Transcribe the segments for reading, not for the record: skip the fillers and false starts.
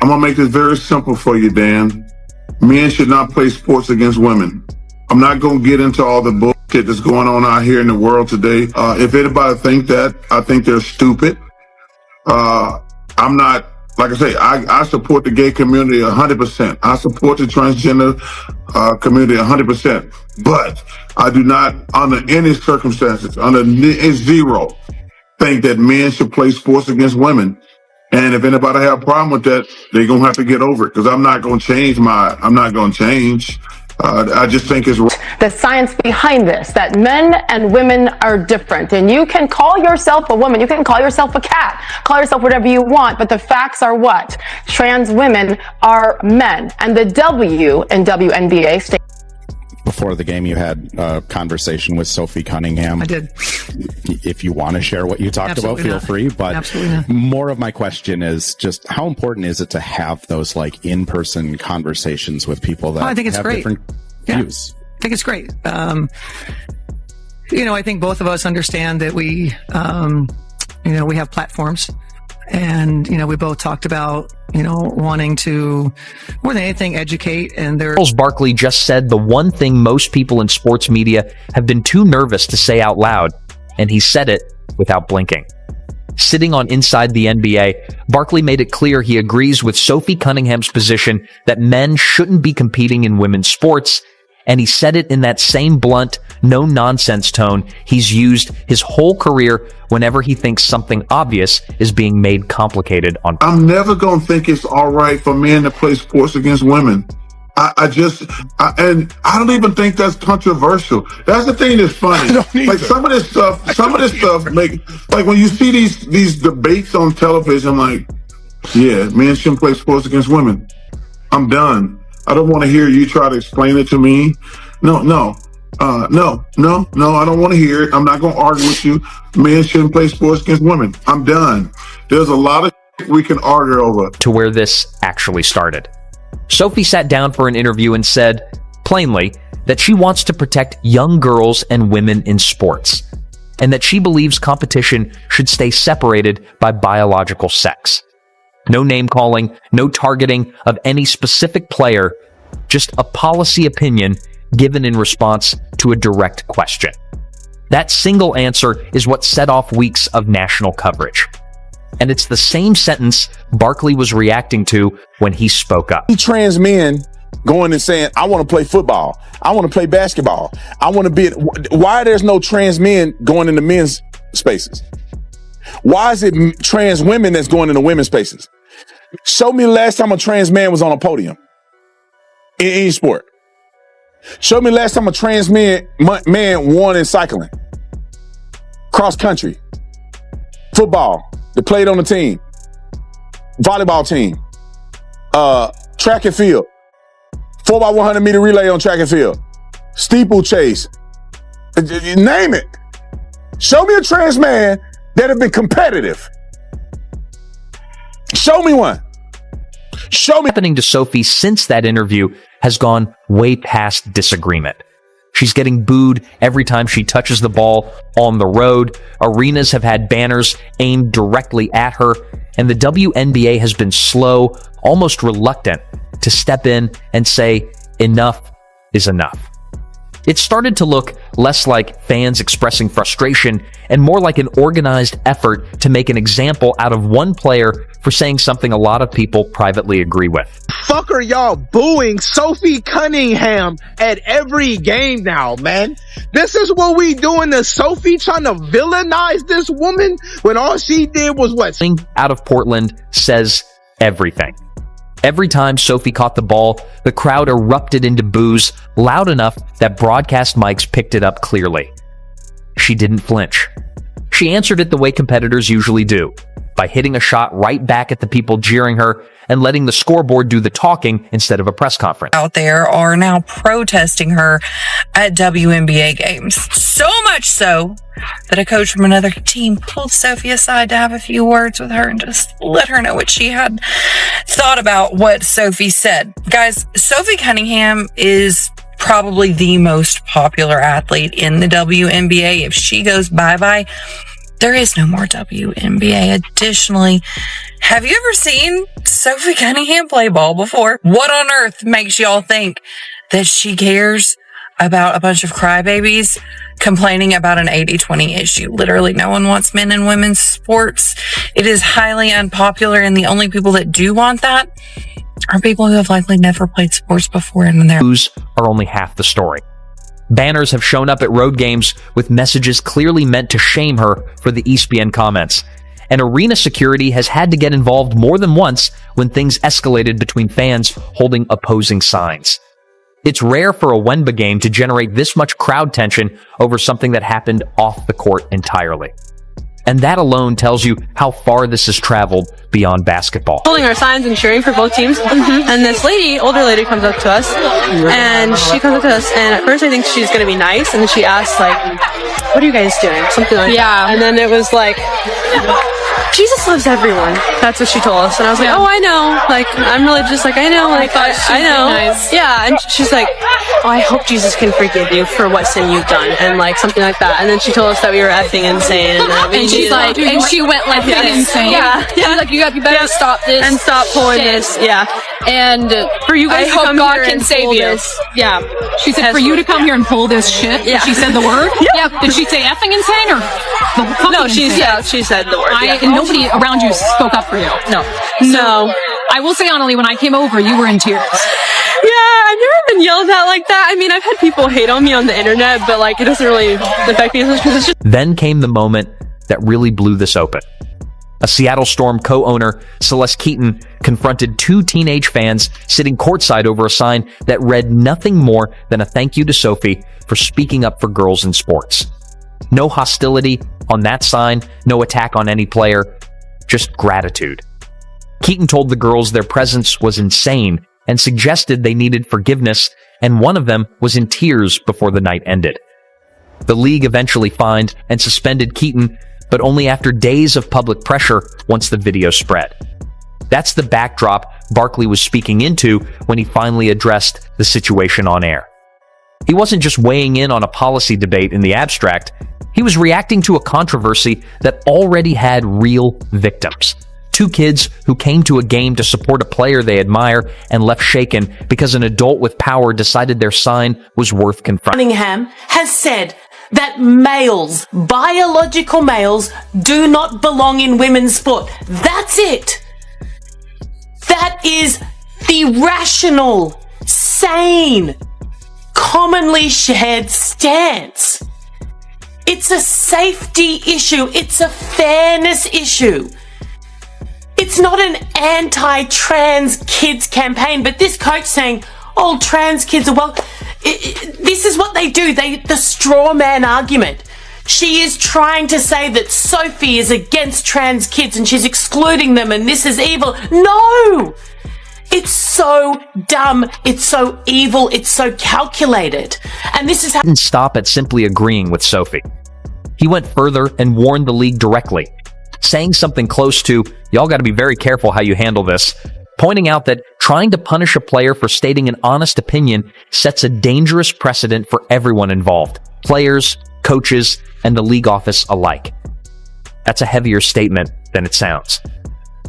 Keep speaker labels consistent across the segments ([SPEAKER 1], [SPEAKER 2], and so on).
[SPEAKER 1] I'm going to make this very simple for you, Dan. Men should not play sports against women. I'm not going to get into all the bullshit that's going on out here in the world today. If anybody think that, I think they're stupid. I'm not, like I say, I support the gay community 100%. I support the transgender community 100%. But I do not, under any circumstances, under zero, think that men should play sports against women. And if anybody have a problem with that, they're going to have to get over it, because I'm not going to change. I just think it's
[SPEAKER 2] the science behind this, that men and women are different. And you can call yourself a woman, you can call yourself a cat, call yourself whatever you want, but the facts are what? Trans women are men. And the W in WNBA states.
[SPEAKER 3] Before the game, you had a conversation with Sophie Cunningham.
[SPEAKER 4] I did.
[SPEAKER 3] If you want to share what you talked about, feel free. But more of my question is just how important is it to have those like in-person conversations with people that
[SPEAKER 4] I think it's
[SPEAKER 3] have
[SPEAKER 4] great.
[SPEAKER 3] different views?
[SPEAKER 4] I think it's great. I think both of us understand that we have platforms. And, we both talked about, wanting to, more than anything, educate. And
[SPEAKER 5] Charles Barkley just said the one thing most people in sports media have been too nervous to say out loud, and he said it without blinking. Sitting on Inside the NBA, Barkley made it clear he agrees with Sophie Cunningham's position that men shouldn't be competing in women's sports, and he said it in that same blunt, no-nonsense tone he's used his whole career whenever he thinks something obvious is being made complicated on.
[SPEAKER 1] I'm never going to think it's all right for men to play sports against women. And I don't even think that's controversial. That's the thing that's funny. Like some of this stuff like when you see these debates on television, like, yeah, men shouldn't play sports against women. I'm done. I don't want to hear you try to explain it to me. No, I don't want to hear it. I'm not going to argue with you. Men shouldn't play sports against women. I'm done. There's a lot of shit we can argue over.
[SPEAKER 5] To where this actually started. Sophie sat down for an interview and said, plainly, that she wants to protect young girls and women in sports, and that she believes competition should stay separated by biological sex. No name-calling, no targeting of any specific player, just a policy opinion given in response to a direct question. That single answer is what set off weeks of national coverage. And it's the same sentence Barkley was reacting to when he spoke up.
[SPEAKER 6] Trans men going and saying, I want to play football. I want to play basketball. I want to be... Why there's no trans men going into men's spaces? Why is it trans women that's going into women's spaces? Show me the last time a trans man was on a podium in any sport. Show me the last time a trans man won in cycling, cross country, football, they played on the team, volleyball team, track and field, 4x100 meter relay on track and field, steeplechase, name it. Show me a trans man that have been competitive. Show me one. Show me.
[SPEAKER 5] Happening to Sophie since that interview has gone way past disagreement. She's getting booed every time she touches the ball on the road. Arenas have had banners aimed directly at her, and the WNBA has been slow, almost reluctant, to step in and say, enough is enough. It started to look less like fans expressing frustration and more like an organized effort to make an example out of one player for saying something a lot of people privately agree with.
[SPEAKER 7] Fuck are y'all booing Sophie Cunningham at every game now, man? This is what we doing to Sophie, trying to villainize this woman when all she did was what?
[SPEAKER 5] Out of Portland says everything. Every time Sophie caught the ball, the crowd erupted into boos loud enough that broadcast mics picked it up clearly. She didn't flinch. She answered it the way competitors usually do, by hitting a shot right back at the people jeering her and letting the scoreboard do the talking instead of a press conference.
[SPEAKER 8] Out there are now protesting her at WNBA games. So much so that a coach from another team pulled Sophie aside to have a few words with her and just let her know what she had thought about what Sophie said. Guys, Sophie Cunningham is probably the most popular athlete in the WNBA. If she goes bye-bye, there is no more WNBA. Additionally, Have you ever seen Sophie Cunningham play ball before? What on earth makes y'all think that she cares about a bunch of crybabies complaining about an 80-20 issue? Literally, no one wants men and women's sports. It is highly unpopular, and the only people that do want that are people who have likely never played sports before and their
[SPEAKER 5] views are only half the story. Banners have shown up at road games with messages clearly meant to shame her for the ESPN comments. And arena security has had to get involved more than once when things escalated between fans holding opposing signs. It's rare for a WNBA game to generate this much crowd tension over something that happened off the court entirely. And that alone tells you how far this has traveled beyond basketball.
[SPEAKER 9] Holding our signs and cheering for both teams. And this lady, older lady, comes up to us. And she comes up to us, and at first I think she's going to be nice. And then she asks, like, what are you guys doing? Something like that. And then it was like, Jesus loves everyone. That's what she told us. And I was like, oh, I know. Like, I'm religious. Like, I know. Like, I know. Nice. Yeah. And she's like, oh, I hope Jesus can forgive you for what sin you've done. And like, something like that. And then she told us that we were effing insane. And she's like, and she went like, insane. Yeah. She's like, you better stop this. And stop pulling this. Yeah. And for you guys, I hope God can save you. Yeah. She said, for you to come here and pull this shit. Yeah. She said the word. Yeah. Did she say effing insane or? No, she said the word.
[SPEAKER 10] And nobody around you spoke up for you.
[SPEAKER 9] No.
[SPEAKER 10] I will say, Annalie, when I came over, you were in tears.
[SPEAKER 9] Yeah, I've never been yelled at like that. I mean, I've had people hate on me on the internet, but like, it doesn't really affect me as much because it's just.
[SPEAKER 5] Then came the moment that really blew this open. A Seattle Storm co-owner, Celeste Keaton, confronted two teenage fans sitting courtside over a sign that read nothing more than a thank you to Sophie for speaking up for girls in sports. No hostility on that sign, no attack on any player, just gratitude. Keaton told the girls their presence was insane and suggested they needed forgiveness, and one of them was in tears before the night ended. The league eventually fined and suspended Keaton, but only after days of public pressure once the video spread. That's the backdrop Barkley was speaking into when he finally addressed the situation on air. He wasn't just weighing in on a policy debate in the abstract. He was reacting to a controversy that already had real victims. Two kids who came to a game to support a player they admire and left shaken because an adult with power decided their sign was worth confronting.
[SPEAKER 11] Cunningham has said that males, biological males, do not belong in women's sport. That's it. That is the rational, sane, commonly shared stance. It's a safety issue. It's a fairness issue. It's not an anti-trans kids campaign, but this coach saying, oh, trans kids are this is what they do. The straw man argument. She is trying to say that Sophie is against trans kids and she's excluding them and this is evil. No! It's so dumb. It's so evil. It's so calculated. And this is how.
[SPEAKER 5] Didn't stop at simply agreeing with Sophie. He went further and warned the league directly, saying something close to, y'all got to be very careful how you handle this, pointing out that trying to punish a player for stating an honest opinion sets a dangerous precedent for everyone involved, players, coaches, and the league office alike. That's a heavier statement than it sounds.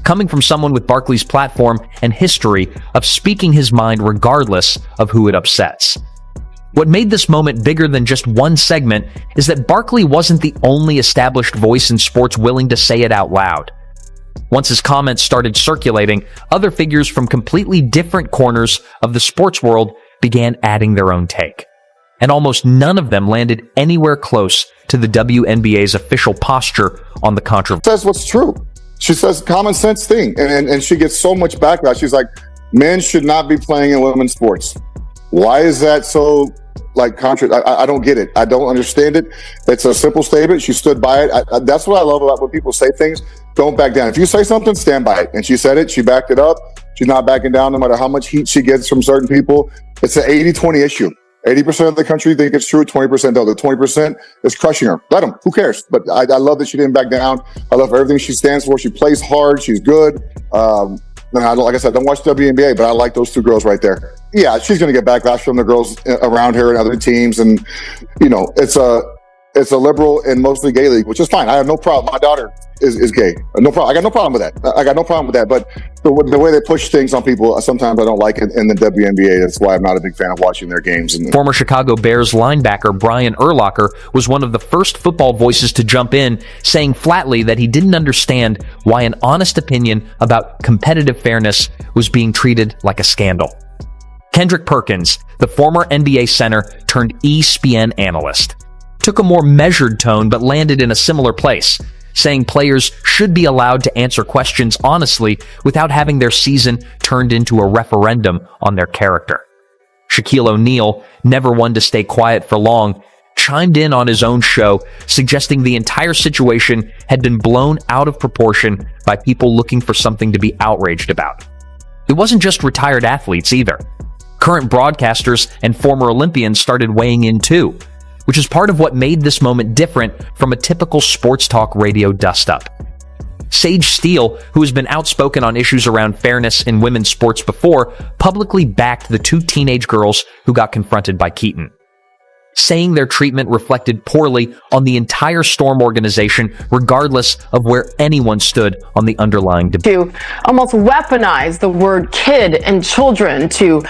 [SPEAKER 5] Coming from someone with Barkley's platform and history of speaking his mind regardless of who it upsets. What made this moment bigger than just one segment is that Barkley wasn't the only established voice in sports willing to say it out loud. Once his comments started circulating, other figures from completely different corners of the sports world began adding their own take. And almost none of them landed anywhere close to the WNBA's official posture on the controversy.
[SPEAKER 12] Says what's true. She says common sense thing, and she gets so much backlash. She's like, men should not be playing in women's sports. Why is that so I don't get it. I don't understand it. It's a simple statement. She stood by it. That's what I love about when people say things. Don't back down. If you say something, stand by it. And she said it. She backed it up. She's not backing down no matter how much heat she gets from certain people. It's an 80-20 issue. 80% of the country think it's true. 20% don't. The 20% is crushing her. Let them. Who cares? But I love that she didn't back down. I love everything she stands for. She plays hard. She's good. Like I said, don't watch WNBA, but I like those two girls right there. Yeah, she's going to get backlash from the girls around her and other teams. And, it's It's a liberal and mostly gay league, which is fine. I have no problem. My daughter is gay. No problem. I got no problem with that. I got no problem with that. But the way they push things on people, sometimes I don't like it in the WNBA. That's why I'm not a big fan of watching their games.
[SPEAKER 5] Former Chicago Bears linebacker Brian Urlacher was one of the first football voices to jump in, saying flatly that he didn't understand why an honest opinion about competitive fairness was being treated like a scandal. Kendrick Perkins, the former NBA center turned ESPN analyst, took a more measured tone but landed in a similar place, saying players should be allowed to answer questions honestly without having their season turned into a referendum on their character. Shaquille O'Neal, never one to stay quiet for long, chimed in on his own show, suggesting the entire situation had been blown out of proportion by people looking for something to be outraged about. It wasn't just retired athletes either. Current broadcasters and former Olympians started weighing in too, which is part of what made this moment different from a typical sports talk radio dust-up. Sage Steele, who has been outspoken on issues around fairness in women's sports before, publicly backed the 2 teenage girls who got confronted by Keaton, saying their treatment reflected poorly on the entire Storm organization, regardless of where anyone stood on the underlying debate.
[SPEAKER 2] To almost weaponize the word kid and children to,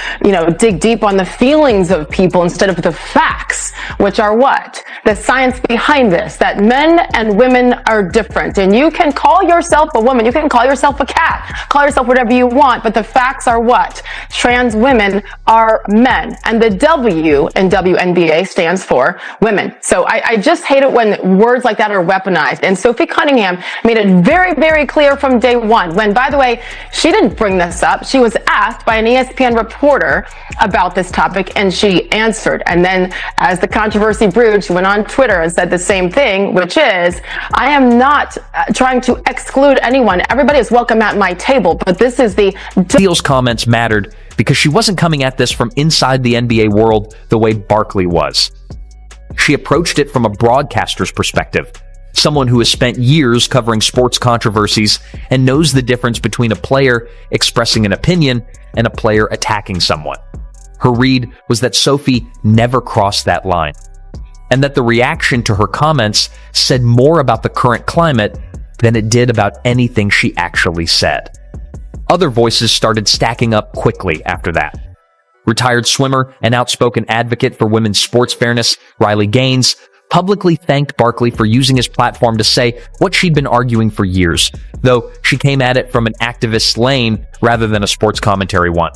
[SPEAKER 2] dig deep on the feelings of people instead of the facts, which are what? The science behind this, that men and women are different. And you can call yourself a woman, you can call yourself a cat, call yourself whatever you want, but the facts are what? Trans women are men. And the W in WNBA stands for women. So I just hate it when words like that are weaponized. And Sophie Cunningham made it very, very clear from day one, when, by the way, she didn't bring this up. She was asked by an ESPN reporter about this topic, and she answered. And then as the controversy brewed, she went on Twitter and said the same thing, which is, I am not trying to exclude anyone. Everybody is welcome at my table, but this is the...
[SPEAKER 5] Steele's comments mattered because she wasn't coming at this from inside the NBA world the way Barkley was. She approached it from a broadcaster's perspective, someone who has spent years covering sports controversies and knows the difference between a player expressing an opinion and a player attacking someone. Her read was that Sophie never crossed that line, and that the reaction to her comments said more about the current climate than it did about anything she actually said. Other voices started stacking up quickly after that. Retired swimmer and outspoken advocate for women's sports fairness, Riley Gaines, publicly thanked Barkley for using his platform to say what she'd been arguing for years, though she came at it from an activist lane rather than a sports commentary one.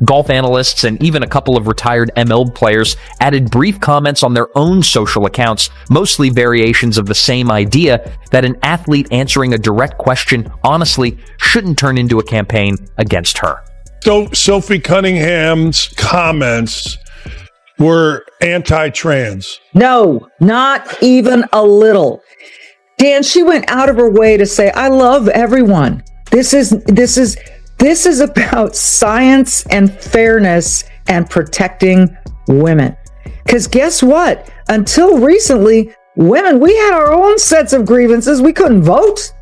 [SPEAKER 5] Golf analysts and even a couple of retired MLB players added brief comments on their own social accounts, mostly variations of the same idea that an athlete answering a direct question honestly shouldn't turn into a campaign against her.
[SPEAKER 13] So Sophie Cunningham's comments were anti-trans.
[SPEAKER 14] No, not even a little. Dan, she went out of her way to say, I love everyone. This is about science and fairness and protecting women. Because guess what? Until recently, women, we had our own sets of grievances. We couldn't vote.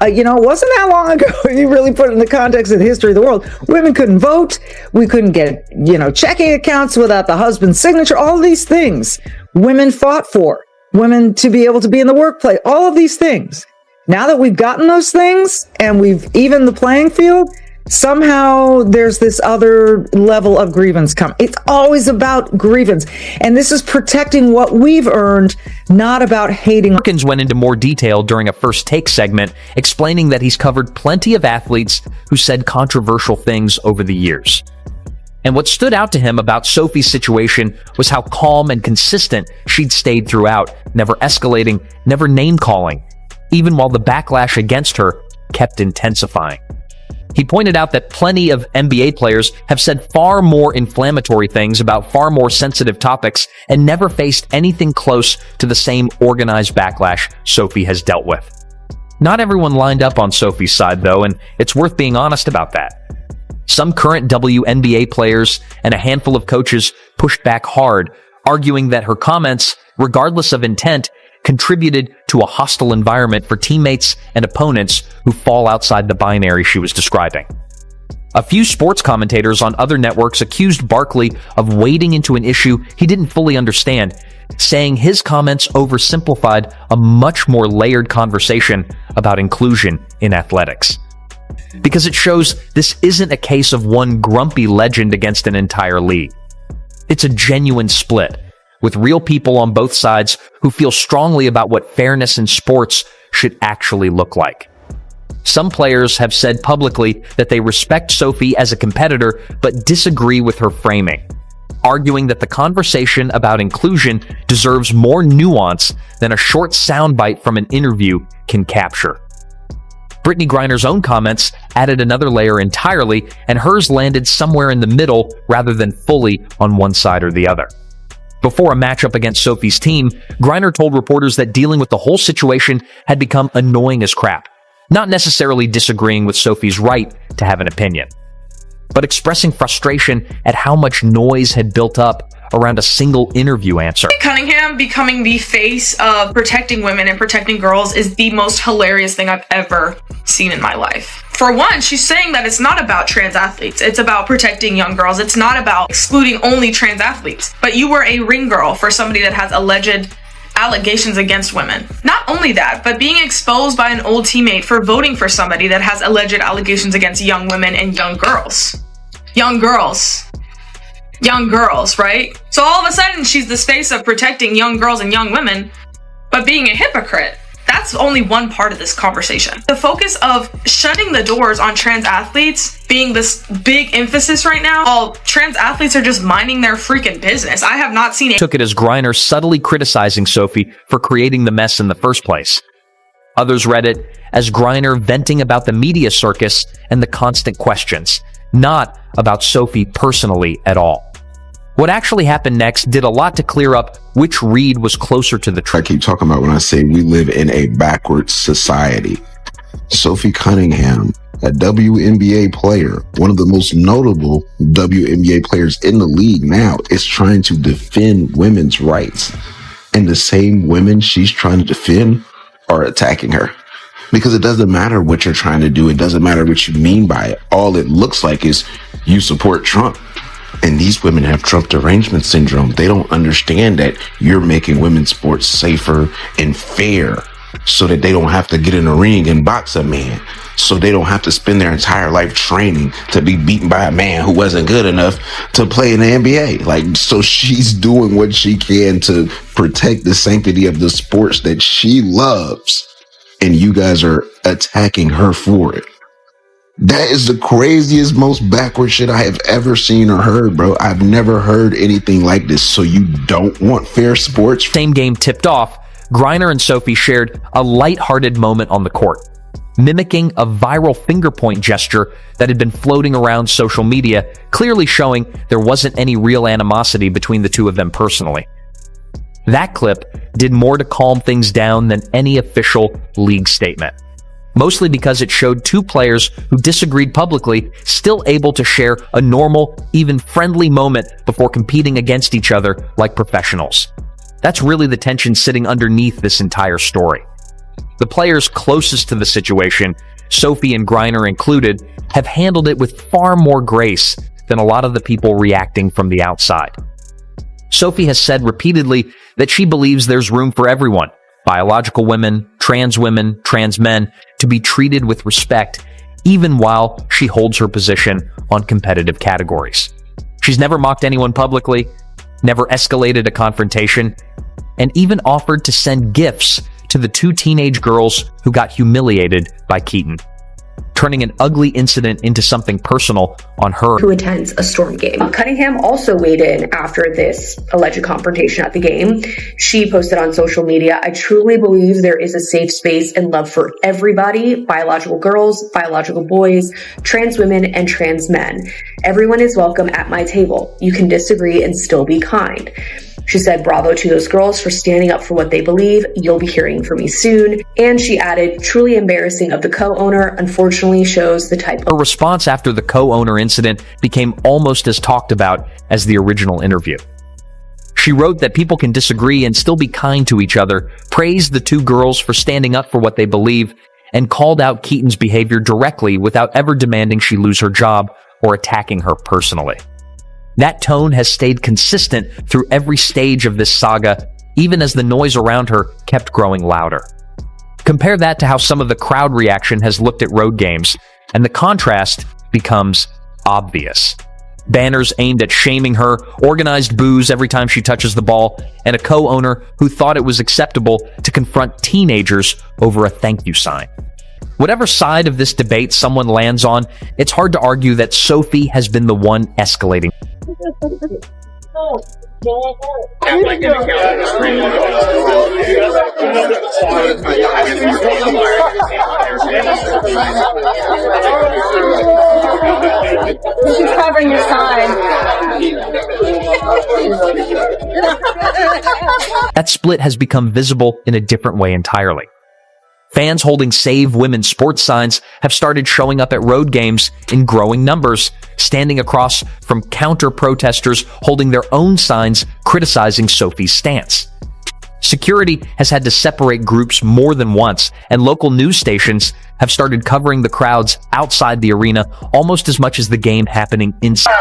[SPEAKER 14] It wasn't that long ago. You really put it in the context of the history of the world. Women couldn't vote. We couldn't get, checking accounts without the husband's signature. All these things women fought for. Women to be able to be in the workplace. All of these things. Now that we've gotten those things and we've evened the playing field, somehow there's this other level of grievance come. It's always about grievance. And this is protecting what we've earned, not about hating.
[SPEAKER 5] Perkins went into more detail during a First Take segment, explaining that he's covered plenty of athletes who said controversial things over the years. And what stood out to him about Sophie's situation was how calm and consistent she'd stayed throughout, never escalating, never name-calling, even while the backlash against her kept intensifying. He pointed out that plenty of NBA players have said far more inflammatory things about far more sensitive topics and never faced anything close to the same organized backlash Sophie has dealt with. Not everyone lined up on Sophie's side, though, and it's worth being honest about that. Some current WNBA players and a handful of coaches pushed back hard, arguing that her comments, regardless of intent, contributed to a hostile environment for teammates and opponents who fall outside the binary she was describing. A few sports commentators on other networks accused Barkley of wading into an issue he didn't fully understand, saying his comments oversimplified a much more layered conversation about inclusion in athletics. Because it shows this isn't a case of one grumpy legend against an entire league. It's a genuine split, with real people on both sides who feel strongly about what fairness in sports should actually look like. Some players have said publicly that they respect Sophie as a competitor but disagree with her framing, arguing that the conversation about inclusion deserves more nuance than a short soundbite from an interview can capture. Brittney Griner's own comments added another layer entirely, and hers landed somewhere in the middle rather than fully on one side or the other. Before a matchup against Sophie's team, Griner told reporters that dealing with the whole situation had become annoying as crap, not necessarily disagreeing with Sophie's right to have an opinion, but expressing frustration at how much noise had built up around a single interview answer.
[SPEAKER 15] Cunningham becoming the face of protecting women and protecting girls is the most hilarious thing I've ever seen in my life. For one, she's saying that it's not about trans athletes. It's about protecting young girls. It's not about excluding only trans athletes. But you were a ring girl for somebody that has alleged allegations against women. Not only that, but being exposed by an old teammate for voting for somebody that has alleged allegations against young women and young girls. Young girls, right? So all of a sudden, she's this face of protecting young girls and young women, but being a hypocrite. That's only one part of this conversation. The focus of shutting the doors on trans athletes being this big emphasis right now, while trans athletes are just minding their freaking business. I have not seen it.
[SPEAKER 5] Took it as Griner subtly criticizing Sophie for creating the mess in the first place. Others read it as Griner venting about the media circus and the constant questions, not about Sophie personally at all. What actually happened next did a lot to clear up which read was closer to the truth.
[SPEAKER 16] I keep talking about when I say we live in a backwards society. Sophie Cunningham, a WNBA player, one of the most notable WNBA players in the league now, is trying to defend women's rights. And the same women she's trying to defend are attacking her. Because it doesn't matter what you're trying to do. It doesn't matter what you mean by it. All it looks like is you support Trump. And these women have Trump derangement syndrome. They don't understand that you're making women's sports safer and fair so that they don't have to get in a ring and box a man. So they don't have to spend their entire life training to be beaten by a man who wasn't good enough to play in the NBA. Like, so she's doing what she can to protect the sanctity of the sports that she loves. And you guys are attacking her for it. That is the craziest, most backward shit I have ever seen or heard, bro. I've never heard anything like this. So you don't want fair sports?
[SPEAKER 5] Same game tipped off, Griner and Sophie shared a lighthearted moment on the court, mimicking a viral finger point gesture that had been floating around social media, clearly showing there wasn't any real animosity between the two of them personally. That clip did more to calm things down than any official league statement. Mostly because it showed two players who disagreed publicly still able to share a normal, even friendly moment before competing against each other like professionals. That's really the tension sitting underneath this entire story. The players closest to the situation, Sophie and Griner included, have handled it with far more grace than a lot of the people reacting from the outside. Sophie has said repeatedly that she believes there's room for everyone, biological women, trans men, to be treated with respect, even while she holds her position on competitive categories. She's never mocked anyone publicly, never escalated a confrontation, and even offered to send gifts to the two teenage girls who got humiliated by Keaton, turning an ugly incident into something personal on her.
[SPEAKER 17] Who attends a Storm game. Cunningham also weighed in after this alleged confrontation at the game. She posted on social media, "I truly believe there is a safe space and love for everybody, biological girls, biological boys, trans women, and trans men. Everyone is welcome at my table. You can disagree and still be kind." She said, "Bravo to those girls for standing up for what they believe. You'll be hearing from me soon." And she added, "Truly embarrassing of the co-owner. Unfortunately shows the type of..."
[SPEAKER 5] Her response after the co-owner incident became almost as talked about as the original interview. She wrote that people can disagree and still be kind to each other, praised the two girls for standing up for what they believe, and called out Keaton's behavior directly without ever demanding she lose her job or attacking her personally. That tone has stayed consistent through every stage of this saga, even as the noise around her kept growing louder. Compare that to how some of the crowd reaction has looked at road games, and the contrast becomes obvious. Banners aimed at shaming her, organized boos every time she touches the ball, and a co-owner who thought it was acceptable to confront teenagers over a thank you sign. Whatever side of this debate someone lands on, it's hard to argue that Sophie has been the one escalating.
[SPEAKER 9] She's covering your sign.
[SPEAKER 5] That split has become visible in a different way entirely. Fans holding Save Women's Sports signs have started showing up at road games in growing numbers, standing across from counter-protesters holding their own signs criticizing Sophie's stance. Security has had to separate groups more than once, and local news stations have started covering the crowds outside the arena almost as much as the game happening inside.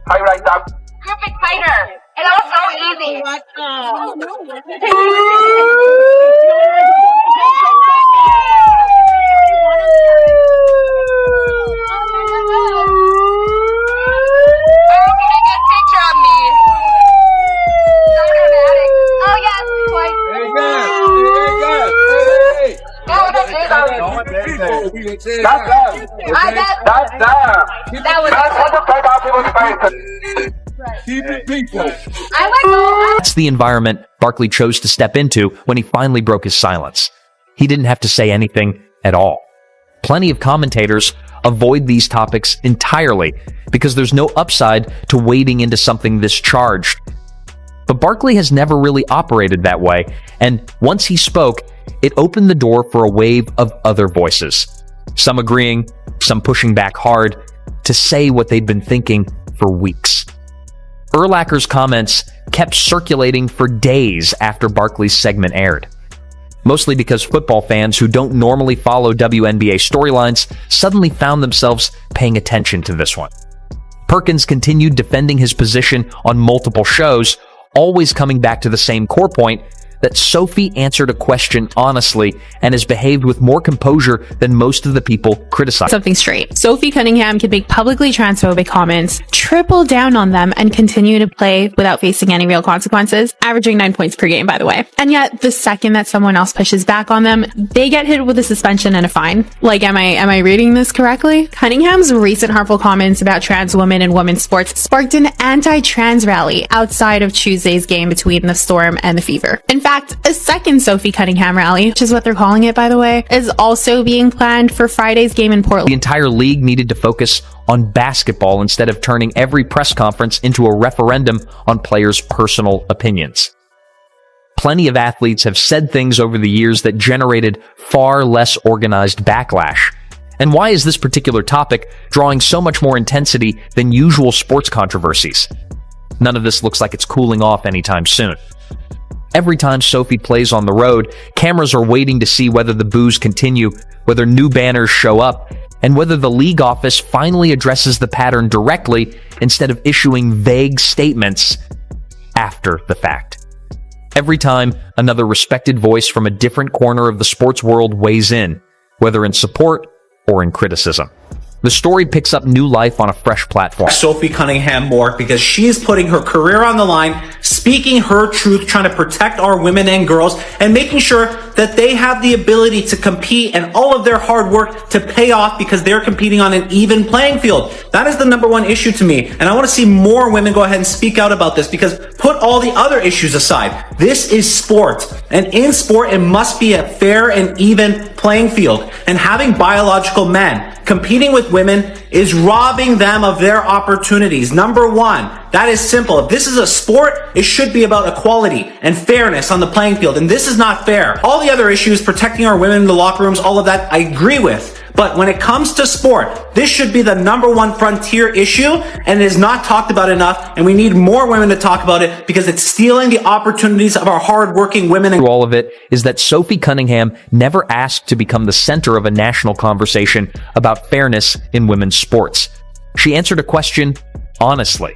[SPEAKER 18] How you like that? Perfect fighter. It was so easy.
[SPEAKER 5] That's the environment Barkley chose to step into when he finally broke his silence. He didn't have to say anything at all. Plenty of commentators avoid these topics entirely because there's no upside to wading into something this charged. But Barkley has never really operated that way, and once he spoke, it opened the door for a wave of other voices. Some agreeing, some pushing back hard, to say what they'd been thinking for weeks. Urlacher's comments kept circulating for days after Barkley's segment aired. Mostly because football fans who don't normally follow WNBA storylines suddenly found themselves paying attention to this one. Perkins continued defending his position on multiple shows, always coming back to the same core point that Sophie answered a question honestly and has behaved with more composure than most of the people criticized.
[SPEAKER 19] Something straight. Sophie Cunningham can make publicly transphobic comments, triple down on them, and continue to play without facing any real consequences, averaging 9 points per game, by the way. And yet, the second that someone else pushes back on them, they get hit with a suspension and a fine. Like, am I reading this correctly? Cunningham's recent harmful comments about trans women and women's sports sparked an anti-trans rally outside of Tuesday's game between the Storm and the Fever. In fact, a second Sophie Cunningham rally, which is what they're calling it, by the way, is also being planned for Friday's game in Portland.
[SPEAKER 5] The entire league needed to focus on basketball instead of turning every press conference into a referendum on players' personal opinions. Plenty of athletes have said things over the years that generated far less organized backlash. And why is this particular topic drawing so much more intensity than usual sports controversies? None of this looks like it's cooling off anytime soon. Every time Sophie plays on the road, cameras are waiting to see whether the boos continue, whether new banners show up, and whether the league office finally addresses the pattern directly instead of issuing vague statements after the fact. Every time, another respected voice from a different corner of the sports world weighs in, whether in support or in criticism. The story picks up new life on a fresh platform.
[SPEAKER 20] Sophie Cunningham more because she is putting her career on the line, speaking her truth, trying to protect our women and girls, and making sure that they have the ability to compete and all of their hard work to pay off because they're competing on an even playing field. That is the number one issue to me. And I want to see more women go ahead and speak out about this because put all the other issues aside. This is sport. And in sport, it must be a fair and even playing field. And having biological men competing with women is robbing them of their opportunities. Number one, that is simple. If this is a sport, it should be about equality and fairness on the playing field. And this is not fair. All the other issues, protecting our women in the locker rooms, all of that, I agree with. But when it comes to sport, this should be the number one frontier issue, and it is not talked about enough, and we need more women to talk about it because it's stealing the opportunities of our hardworking women.
[SPEAKER 5] Through all of it is that Sophie Cunningham never asked to become the center of a national conversation about fairness in women's sports. She answered a question honestly,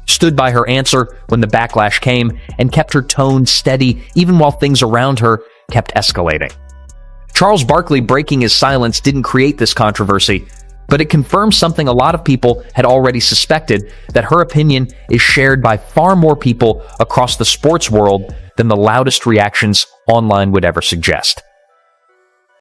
[SPEAKER 5] stood by her answer when the backlash came, and kept her tone steady even while things around her kept escalating. Charles Barkley breaking his silence didn't create this controversy, but it confirms something a lot of people had already suspected, that her opinion is shared by far more people across the sports world than the loudest reactions online would ever suggest.